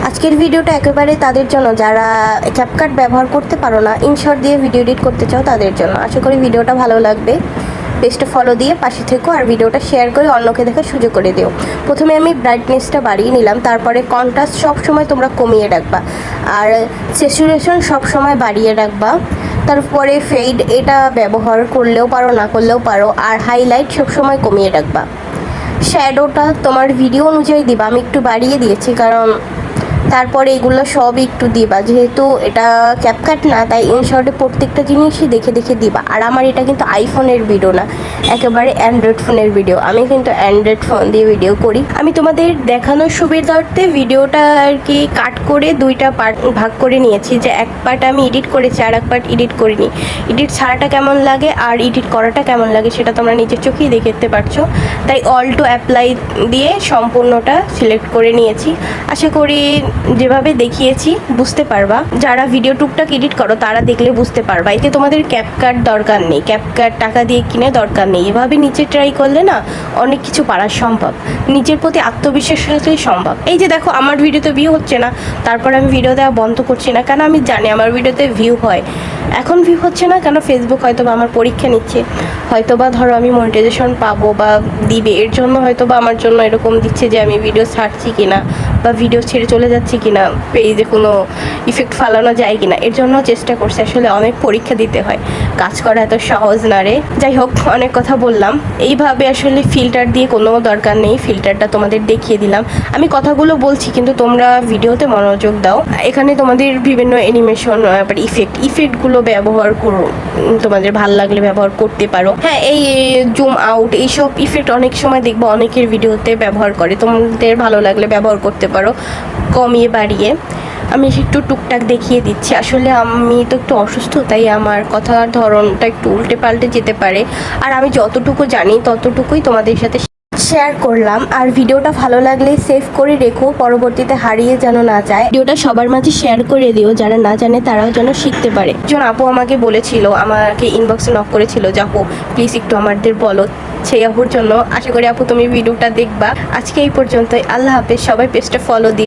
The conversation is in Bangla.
আজকের ভিডিওটা একেবারে তাদের জন্য যারা ক্যাপকাট ব্যবহার করতে পারো না, ইনশর্ট দিয়ে ভিডিও এডিট করতে চাও তাদের জন্য। আশা করি ভিডিওটা ভালো লাগবে। পেজটা ফলো দিয়ে পাশে থেকো আর ভিডিওটা শেয়ার করে অন্যকে দেখার সুযোগ করে দিও। প্রথমে আমি ব্রাইটনেসটা বাড়িয়ে নিলাম, তারপরে কন্ট্রাস্ট সবসময় তোমরা কমিয়ে রাখবা, আর স্যাচুরেশন সবসময় বাড়িয়ে রাখবা। তারপরে ফেড এটা ব্যবহার করলেও পারো, না করলেও পারো। আর হাইলাইট সবসময় কমিয়ে রাখবা। শ্যাডোটা তোমার ভিডিও অনুযায়ী দিবা, আমি একটু বাড়িয়ে দিয়েছি কারণ তারপরে এগুলো সব একটু দিবা, যেহেতু এটা ক্যাপকাট না তাই ইনশর্টে প্রত্যেকটা জিনিসই দেখে দেখে দিবা। আর আমার এটা কিন্তু আইফোনের ভিডিও না, একেবারে অ্যান্ড্রয়েড ফোনের ভিডিও। আমি কিন্তু অ্যান্ড্রয়েড ফোন দিয়ে ভিডিও করি। আমি তোমাদের দেখানোর সুবিধার্থে ভিডিওটা আর কি কাট করে দুইটা পার্ট ভাগ করে নিয়েছি, যে এক পার্ট আমি এডিট করেছি আর এক পার্ট এডিট করিনি। এডিট ছাড়াটা কেমন লাগে আর এডিট করাটা কেমন লাগে সেটা তোমরা নিজের চোখেই দেখতে পারছো। তাই অল টু অ্যাপ্লাই দিয়ে সম্পূর্ণটা সিলেক্ট করে নিয়েছি। আশা করি যেভাবে দেখিয়েছি বুঝতে পারবা। যারা ভিডিও টুকটাক এডিট করো তারা দেখলে বুঝতে পারবা। এতে তোমাদের ক্যাপকাট দরকার নেই, ক্যাপকাট টাকা দিয়ে কিনে দরকার নেই। এভাবে নিচে ট্রাই করলে না অনেক কিছু পারা সম্ভব, নিজের প্রতি আত্মবিশ্বাস হলেই সম্ভব। এই যে দেখো আমার ভিডিওতে ভিউ হচ্ছে না, তারপর আমি ভিডিও দেওয়া বন্ধ করছি না, কেন আমি জানি আমার ভিডিওতে ভিউ হয়। এখন ভিউ হচ্ছে না কেন, ফেসবুক হয়তো বা আমার পরীক্ষা নিচ্ছে, হয়তো বা ধরো আমি মনিটাইজেশন পাবো বা দিবে, এর জন্য হয়তো বা আমার জন্য এরকম দিচ্ছে যে আমি ভিডিও ছাড়ছি কিনা বা ভিডিও ছেড়ে চলে যাচ্ছি কিনা, পেজে কোনো ইফেক্ট ফালানো যায় কিনা, এর জন্য চেষ্টা করছে। আসলে অনেক পরীক্ষা দিতে হয়, কাজ করা এত সহজ না রে। যাই হোক, অনেক কথা বললাম। এইভাবে আসলে ফিল্টার দিয়ে কোনো দরকার নেই, ফিল্টারটা তোমাদের দেখিয়ে দিলাম। আমি কথাগুলো বলছি কিন্তু তোমরা ভিডিওতে মনোযোগ দাও। এখানে তোমাদের বিভিন্ন অ্যানিমেশন ইফেক্টগুলো ব্যবহার করো, তোমাদের ভালো লাগলে ব্যবহার করতে পারো। হ্যাঁ, এই জুম আউট এইসব ইফেক্ট অনেক সময় দেখবো অনেকের ভিডিওতে ব্যবহার করে, তোমাদের ভালো লাগলে ব্যবহার করতে পারো কমিয়ে বাড়িয়ে। আমি একটু টুকটাক দেখিয়ে দিচ্ছি। আসলে আমি তো একটু অসুস্থ, তাই আমার কথার ধরনটা একটু উল্টে পাল্টে যেতে পারে। আর আমি যতটুকু জানি ততটুকুই তোমাদের সাথে শেয়ার করলাম। আর ভিডিওটা ভালো লাগলে সেভ করে রেখো, পরবর্তীতে হারিয়ে যেন না যায়। ভিডিওটা সবার মাঝে শেয়ার করে দিও, যারা না জানে তারাও যেন শিখতে পারে। একজন আপু আমাকে বলেছিল, আমাকে ইনবক্সে নক করেছিল যে আপু প্লিজ একটু আমাদের বলো। সেই আপুর জন্য আশা করি আপু তুমি ভিডিওটা দেখবা। আজকে এই পর্যন্তই, আল্লাহ হাফেজ। সবাই পেজটা ফলো দিও।